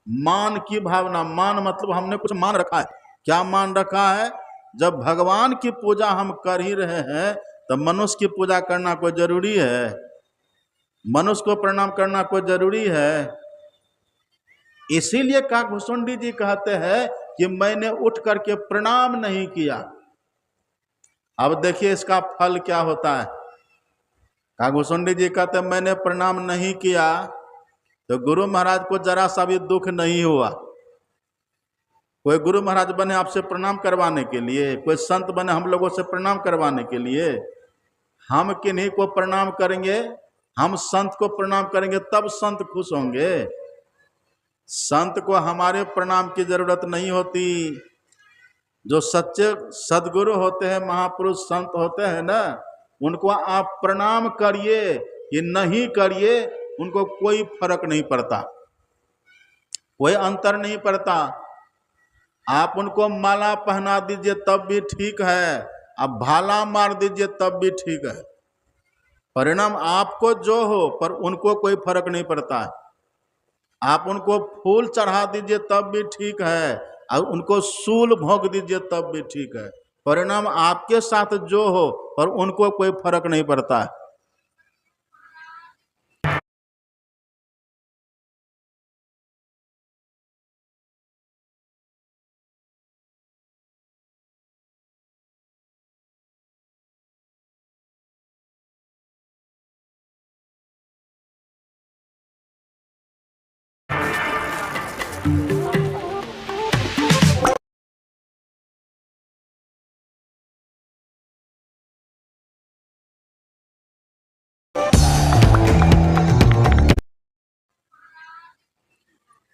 मान की भावना, मान मतलब हमने कुछ मान रखा है। क्या मान रखा है? जब भगवान की पूजा हम कर ही रहे हैं तो मनुष्य की पूजा करना कोई जरूरी है? मनुष्य को प्रणाम करना कोई जरूरी है? इसीलिए कागभूषुंडी जी कहते हैं कि मैंने उठ करके प्रणाम नहीं किया। अब देखिए इसका फल क्या होता है। कागभूषुंडी जी कहते हैं मैंने प्रणाम नहीं किया, तो गुरु महाराज को जरा सा भी दुख नहीं हुआ। कोई गुरु महाराज बने आपसे प्रणाम करवाने के लिए, कोई संत बने हम लोगों से प्रणाम करवाने के लिए। हम किन्हीं को प्रणाम करेंगे, हम संत को प्रणाम करेंगे तब संत खुश होंगे। संत को हमारे प्रणाम की जरूरत नहीं होती। जो सच्चे सदगुरु होते हैं, महापुरुष संत होते हैं ना, उनको आप प्रणाम करिए कि नहीं करिए, उनको कोई फर्क नहीं पड़ता, कोई अंतर नहीं पड़ता। आप उनको माला पहना दीजिए तब भी ठीक है, आप भाला मार दीजिए तब भी ठीक है। परिणाम आपको जो हो, पर उनको कोई फर्क नहीं पड़ता है। आप उनको फूल चढ़ा दीजिए तब भी ठीक है, और उनको सूल भोंक दीजिए तब भी ठीक है। परिणाम आपके साथ जो हो, पर उनको कोई फर्क नहीं पड़ता है।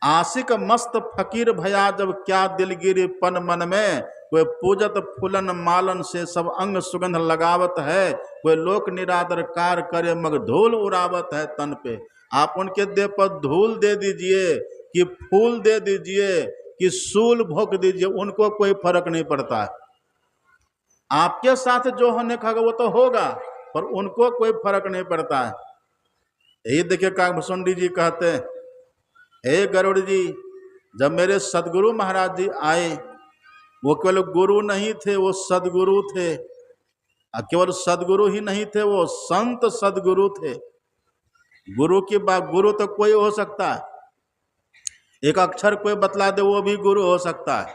आशिक मस्त फकीर भया जब क्या दिलगिरी पन मन में, कोई पूजत फूलन मालन से सब अंग सुगंध लगावत है, कोई लोक निरादर कार करे मग धूल उड़ावत है तन पे। आप उनके देह पर धूल दे दीजिए कि फूल दे दीजिए कि सूल भोंक दीजिए, उनको कोई फर्क नहीं पड़ता है। आपके साथ जो होने का वो तो होगा, पर उनको कोई फर्क नहीं पड़ता है। यही देखिए कागभूषुंडी जी कहते हैं, हे गरुड़ जी, जब मेरे सदगुरु महाराज जी आए, वो केवल गुरु नहीं थे, वो सदगुरु थे। केवल सदगुरु ही नहीं थे, वो संत सदगुरु थे। गुरु की बात, गुरु तो कोई हो सकता है, एक अक्षर कोई बतला दे वो भी गुरु हो सकता है।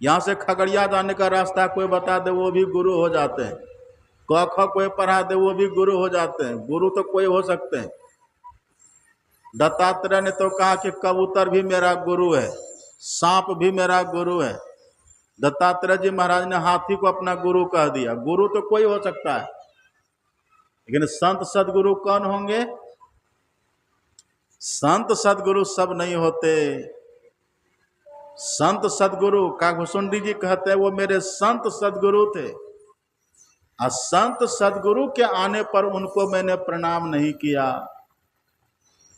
यहाँ से खगड़िया जाने का रास्ता कोई बता दे वो भी गुरु हो जाते हैं। क ख कोई पढ़ा दे वो भी गुरु हो जाते हैं। गुरु तो कोई हो सकते हैं। दत्तात्रेय ने तो कहा कि कबूतर भी मेरा गुरु है, सांप भी मेरा गुरु है। दत्तात्रेय जी महाराज ने हाथी को अपना गुरु कह दिया। गुरु तो कोई हो सकता है, लेकिन संत सदगुरु कौन होंगे? संत सदगुरु सब नहीं होते। संत सदगुरु कागभूषुंडी जी कहते हैं वो मेरे संत सदगुरु थे, और संत सदगुरु के आने पर उनको मैंने प्रणाम नहीं किया।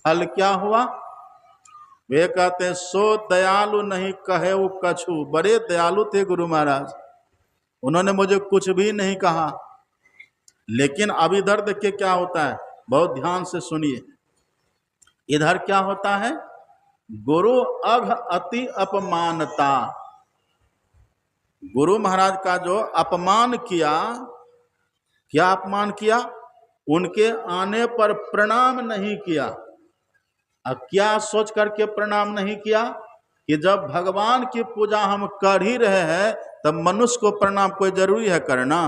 फल क्या हुआ? वे कहते हैं सो दयालु नहीं कहे वो कछु। बड़े दयालु थे गुरु महाराज, उन्होंने मुझे कुछ भी नहीं कहा। लेकिन अब इधर देखिए क्या होता है, बहुत ध्यान से सुनिए। इधर क्या होता है? गुरु अघ अति अपमानता। गुरु महाराज का जो अपमान किया, क्या अपमान किया? उनके आने पर प्रणाम नहीं किया। अब क्या सोच करके प्रणाम नहीं किया कि जब भगवान की पूजा हम कर ही रहे हैं तब मनुष्य को प्रणाम कोई जरूरी है करना?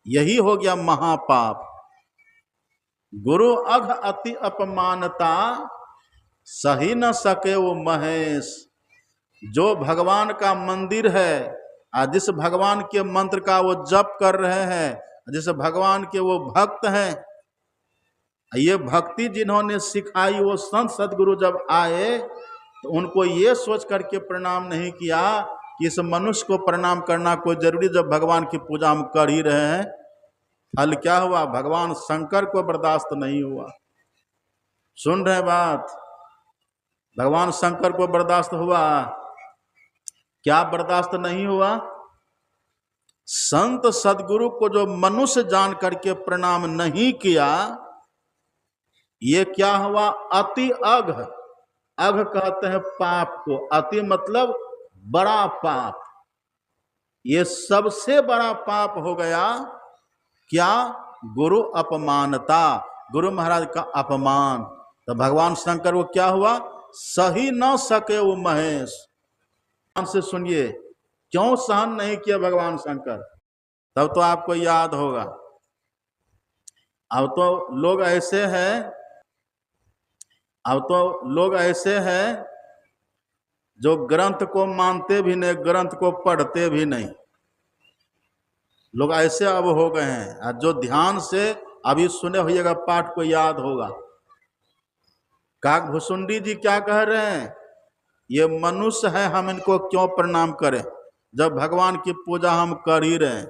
यही हो गया महापाप। गुरु अघ अति अपमानता, सही न सके वो महेश। जो भगवान का मंदिर है, जिस भगवान के मंत्र का वो जप कर रहे हैं, जिस भगवान के वो भक्त हैं, ये भक्ति जिन्होंने सिखाई, वो संत सदगुरु जब आए तो उनको ये सोच करके प्रणाम नहीं किया कि इस मनुष्य को प्रणाम करना कोई जरूरी, जब भगवान की पूजा हम कर ही रहे हैं। फल क्या हुआ? भगवान शंकर को बर्दाश्त नहीं हुआ। सुन रहे बात? भगवान शंकर को बर्दाश्त हुआ? क्या बर्दाश्त नहीं हुआ? संत सदगुरु को जो मनुष्य जान करके प्रणाम नहीं किया, ये क्या हुआ? अति अघ। अघ कहते हैं पाप को। अति मतलब बड़ा पाप। ये सबसे बड़ा पाप हो गया। क्या? गुरु अपमानता, गुरु महाराज का अपमान। तो भगवान शंकर को क्या हुआ? सही न सके वो महेश। ध्यान से सुनिए, क्यों सहन नहीं किया भगवान शंकर? तब तो आपको याद होगा। अब तो लोग ऐसे हैं जो ग्रंथ को मानते भी नहीं, ग्रंथ को पढ़ते भी नहीं। लोग ऐसे अब हो गए हैं। और जो ध्यान से अभी सुने होइएगा पाठ को याद होगा। काकभुसुंडी जी क्या कह रहे हैं? ये मनुष्य है, हम इनको क्यों प्रणाम करें जब भगवान की पूजा हम कर ही रहे हैं।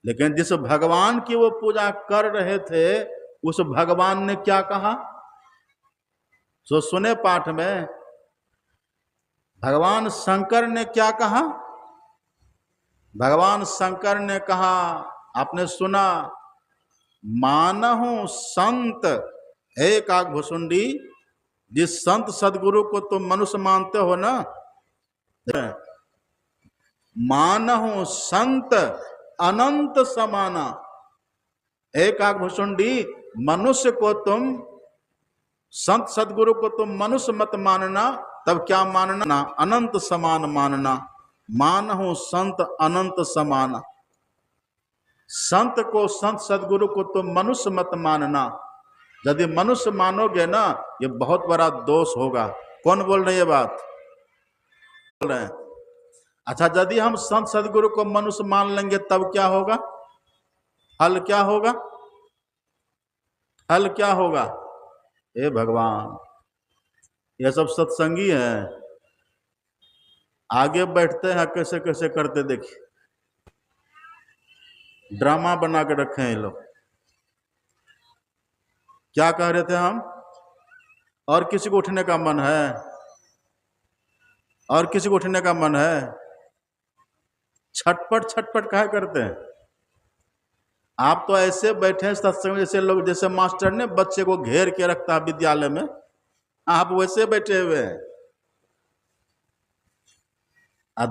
लेकिन जिस भगवान की वो पूजा कर रहे थे, उस भगवान ने क्या कहा? सो सुने पाठ में भगवान शंकर ने क्या कहा? भगवान शंकर ने कहा, आपने सुना, मानहु संत। हे काकभुसुंडी, जिस संत सदगुरु को तुम मनुष्य मानते हो ना, मानहु संत अनंत समाना। हे काकभुसुंडी, मनुष्य को तुम, संत सदगुरु को तुम मनुष्य मत मानना। तब क्या मानना? अनंत समान मानना। मानहु संत अनंत समाना। संत को, संत सदगुरु को तुम मनुष्य मत मानना। यदि मनुष्य मानोगे ना, ये बहुत बड़ा दोष होगा। कौन बोल रहे ये बात? बोल रहे हैं। अच्छा, यदि हम संत सदगुरु को मनुष्य मान लेंगे तब क्या होगा? फल क्या होगा? फल क्या होगा? हे भगवान, ये सब सत्संगी हैं। आगे बैठते हैं, कैसे कैसे करते देखिए, ड्रामा बना के रखे हैं ये लोग। क्या कह रहे थे हम? और किसी को उठने का मन है? और किसी को उठने का मन है? छटपट छटपट काहे करते हैं? आप तो ऐसे बैठे हैं सत्संग, जैसे लोग, जैसे मास्टर ने बच्चे को घेर के रखता है विद्यालय में, आप वैसे बैठे हुए हैं।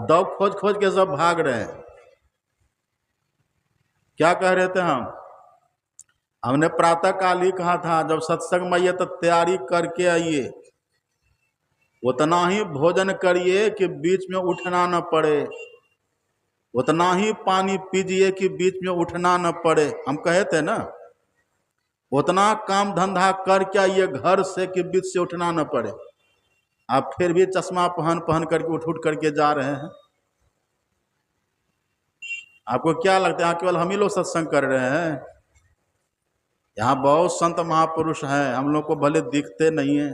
दौ खोज खोज के सब भाग रहे हैं। क्या कह रहे थे हम? हमने प्रातः काल ही कहा था, जब सत्संग में आइए तो तैयारी करके आइए, उतना ही भोजन करिए कि बीच में उठना न पड़े, उतना ही पानी पीजिए कि बीच में उठना न पड़े। हम कहे थे ना, उतना काम धंधा करके आइए घर से कि बीच से उठना न पड़े। आप फिर भी चश्मा पहन करके उठ करके जा रहे हैं। आपको क्या लगता है यहाँ केवल हम ही लोग सत्संग कर रहे हैं? यहाँ बहुत संत महापुरुष हैं, हम लोग को भले दिखते नहीं हैं।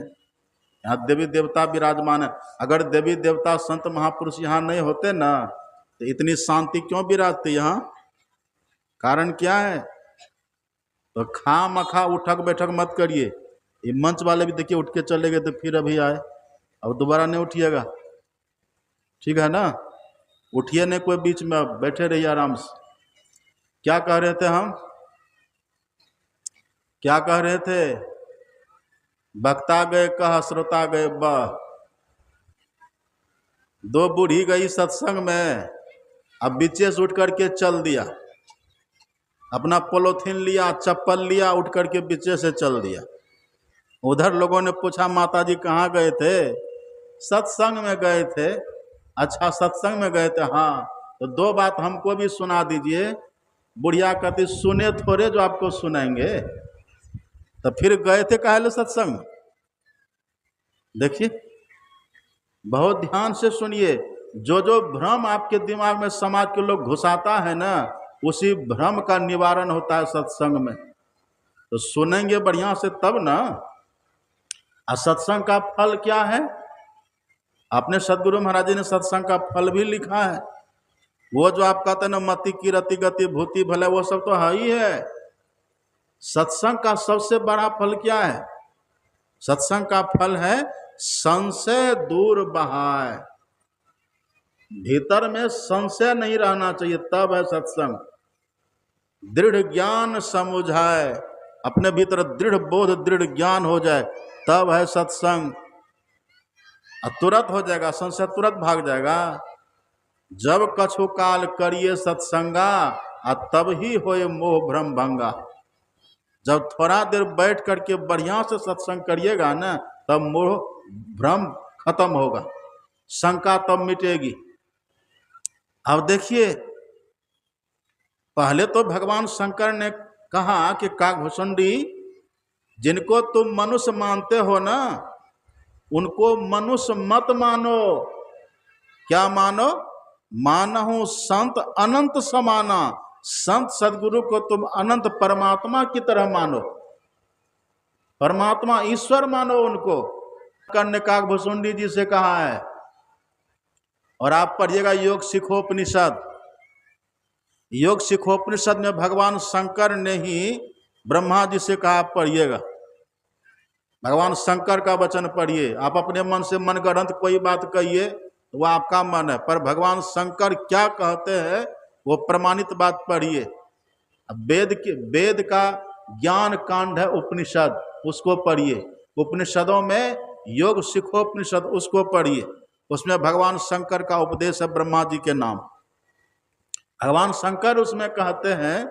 यहाँ देवी देवता विराजमान है। अगर देवी देवता संत महापुरुष यहाँ नहीं होते ना, तो इतनी शांति क्यों विराजती यहाँ? कारण क्या है? तो खा मखा उठक बैठक मत करिए। ये मंच वाले भी देखिए उठ के चले गए, तो फिर अभी आए, अब दोबारा नहीं उठिएगा, ठीक है ना? उठिए नहीं कोई बीच में, अब बैठे रहिए आराम से। क्या कह रहे थे हम? क्या कह रहे थे? वक्ता गए कह, श्रोता गए बह। दो बूढ़ी गई सत्संग में, अब बीचे से उठ करके चल दिया, अपना पोलोथीन लिया, चप्पल लिया, उठ करके बीचे से चल दिया। उधर लोगों ने पूछा, माता जी कहाँ गए थे? सत्संग में गए थे। अच्छा, सत्संग में गए थे, हाँ, तो दो बात हमको भी सुना दीजिए। बुढ़िया कहती, सुने थोड़े जो आपको सुनाएंगे। तो फिर गए थे काहे सत्संग? देखिए, बहुत ध्यान से सुनिए। जो जो भ्रम आपके दिमाग में समाज के लोग घुसाता है ना, उसी भ्रम का निवारण होता है सत्संग में। तो सुनेंगे बढ़िया से तब ना। और सत्संग का फल क्या है? अपने सदगुरु महाराज जी ने सत्संग का फल भी लिखा है। वो जो आप कहते हैं ना मति की रति गति भूति भले, वो सब तो है ही है। सत्संग का सबसे बड़ा फल क्या है? सत्संग का फल है संशय दूर बहाय। भीतर में संशय नहीं रहना चाहिए, तब है सत्संग। दृढ़ ज्ञान समुझाए, अपने भीतर दृढ़ बोध दृढ़ ज्ञान हो जाए, तब है सत्संग। तुरंत हो जाएगा, संशय तुरंत भाग जाएगा। जब कछु काल करिए सत्संगा, तब ही होए मोह भ्रम भंगा। जब थोड़ा देर बैठ करके बढ़िया से सत्संग करिएगा ना, तब मोह भ्रम खत्म होगा, शंका तब मिटेगी। अब देखिए, पहले तो भगवान शंकर ने कहा कि काकभुसुंडी, जिनको तुम मनुष्य मानते हो ना, उनको मनुष्य मत मानो। क्या मानो? मानहु संत अनंत समाना। संत सदगुरु को तुम अनंत परमात्मा की तरह मानो, परमात्मा ईश्वर मानो उनको। करने काकभुसुंडी जी से कहा है। और आप पढ़िएगा योग सिखोपनिषद। योग सिखोपनिषद में भगवान शंकर ने ही ब्रह्मा जी से कहा, पढ़िएगा, भगवान शंकर का वचन पढ़िए। आप अपने मन से मनगढ़ंत कोई बात कहिए, वो आपका मन है, पर भगवान शंकर क्या कहते हैं वो प्रमाणित बात पढ़िए। वेद का ज्ञान कांड है उपनिषद, उसको पढ़िए। उपनिषदों में योग सिखोपनिषद, उसको पढ़िए। उसमें भगवान शंकर का उपदेश है ब्रह्मा जी के नाम। भगवान शंकर उसमें कहते हैं,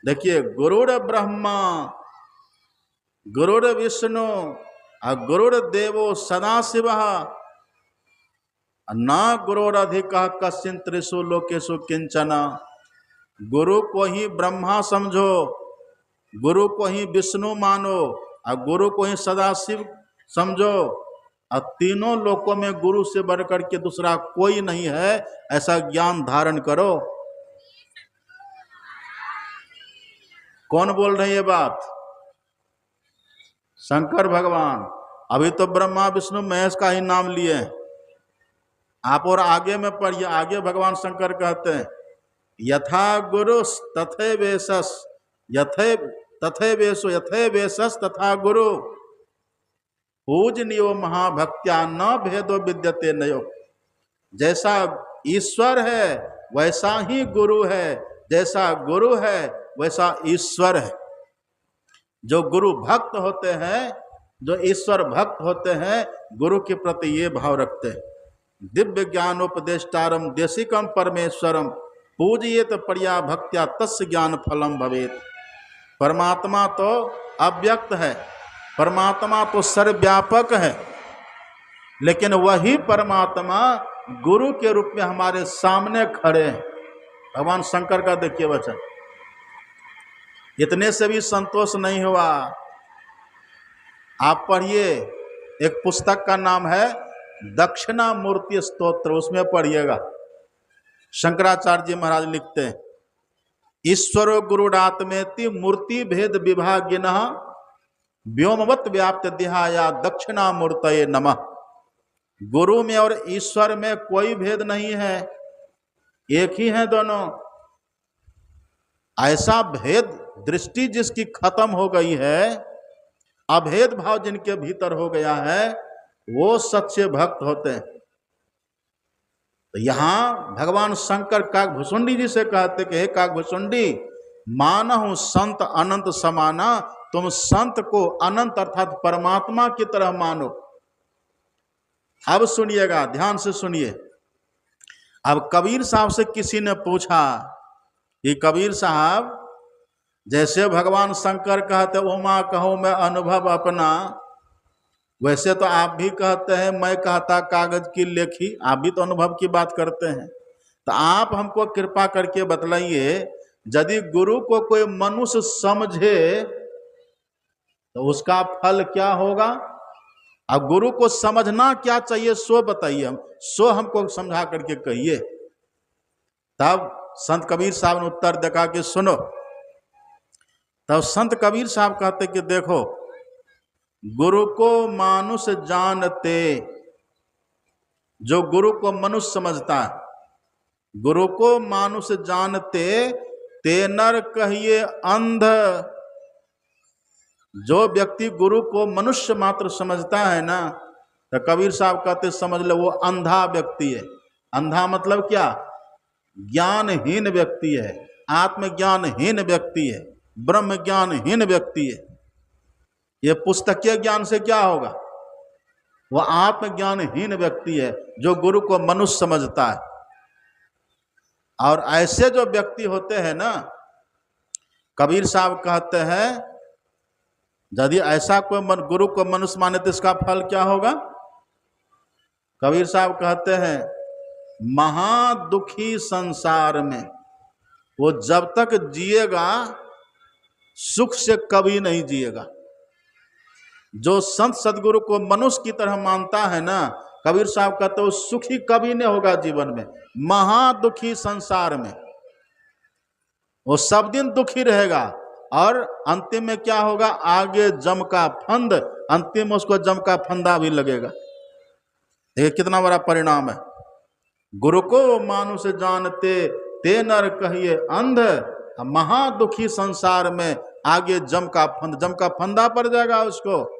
देखिए, गुरुर ब्रह्मा गुरुर विष्णु गुरुर देवो सदाशिव न गुरुरधिक कश्चिन त्रिषु लोकेषु किंचन। गुरु को ही ब्रह्मा समझो, गुरु को ही विष्णु मानो, और गुरु को ही सदाशिव समझो। और तीनों लोकों में गुरु से बढ़कर के दूसरा कोई नहीं है, ऐसा ज्ञान धारण करो। कौन बोल रहे हैं ये बात? शंकर भगवान। अभी तो ब्रह्मा विष्णु महेश का ही नाम लिए हैं आप। और आगे में पढ़िए, आगे भगवान शंकर कहते हैं, यथा गुरु तथे वेशस, तथे वेशो यथे वेशस तथा गुरु, पूजनीयो महाभक्त्या न भेदो विद्यते नयो। जैसा ईश्वर है वैसा ही गुरु है, जैसा गुरु है वैसा ईश्वर है। जो गुरु भक्त होते हैं, जो ईश्वर भक्त होते हैं, गुरु के प्रति ये भाव रखते हैं, दिव्य ज्ञानोपदेष्टारम देशिकम परमेश्वरम पूजयेत पर्या भक्त्या तस्य ज्ञान फलम भवेत। परमात्मा तो अव्यक्त है, परमात्मा तो सर्वव्यापक है, लेकिन वही परमात्मा गुरु के रूप में हमारे सामने खड़े हैं। भगवान शंकर का देखिए वचन। इतने से भी संतोष नहीं हुआ, आप पढ़िए, एक पुस्तक का नाम है दक्षिणामूर्ति स्तोत्र, उसमें पढ़िएगा। शंकराचार्य जी महाराज लिखते हैं, ईश्वरो गुरुडात्मेति मूर्ति भेद विभागिनः व्योमवत व्याप्त देहाया दक्षिणामूर्तये नमः। गुरु में और ईश्वर में कोई भेद नहीं है, एक ही है दोनों। ऐसा भेद दृष्टि जिसकी खत्म हो गई है, अभेद भाव जिनके भीतर हो गया है, वो सच्चे भक्त होते हैं। तो यहां भगवान शंकर काकभुसुंडी जी से कहते कि हे काकभुसुंडी, मानहु संत अनंत समाना। तुम संत को अनंत अर्थात परमात्मा की तरह मानो। अब सुनिएगा, ध्यान से सुनिए। अब कबीर साहब से किसी ने पूछा कि कबीर साहब, जैसे भगवान शंकर कहते उमा कहो मैं अनुभव अपना, वैसे तो आप भी कहते हैं मैं कहता कागज की लेखी, आप भी तो अनुभव की बात करते हैं। तो आप हमको कृपा करके बतलाइए, यदि गुरु को कोई मनुष्य समझे तो उसका फल क्या होगा? अब गुरु को समझना क्या चाहिए सो बताइए, हम सो हमको समझा करके कहिए। तब संत कबीर साहब ने उत्तर देखा कि सुनो। तब संत कबीर साहब कहते कि देखो, गुरु को मानुष जानते, जो गुरु को मनुष्य समझता है, गुरु को मानुष जानते ते नर कहिए अंध। जो व्यक्ति गुरु को मनुष्य मात्र समझता है ना, तो कबीर साहब कहते समझ लो वो अंधा व्यक्ति है। अंधा मतलब क्या? ज्ञानहीन व्यक्ति है, आत्मज्ञानहीन व्यक्ति है, ब्रह्म ज्ञानहीन व्यक्ति है। ये पुस्तकीय ज्ञान से क्या होगा? वह आत्मज्ञानहीन व्यक्ति है जो गुरु को मनुष्य समझता है। और ऐसे जो व्यक्ति होते हैं ना, कबीर साहब कहते हैं यदि ऐसा कोई गुरु को मनुष्य माने तो इसका फल क्या होगा? कबीर साहब कहते हैं महादुखी संसार में वो जब तक जिएगा सुख से कभी नहीं जिएगा। जो संत सदगुरु को मनुष्य की तरह मानता है ना, कबीर साहब कहते वो सुखी कभी नहीं होगा जीवन में। महादुखी संसार में वो सब दिन दुखी रहेगा और अंतिम में क्या होगा? आगे जम का फंद, अंतिम में उसको जम का फंदा भी लगेगा। देखिए कितना बड़ा परिणाम है। गुरु को मानुष जानते ते नर कहिए अंध। महादुखी संसार में आगे जम का फंदा पड़ जाएगा उसको।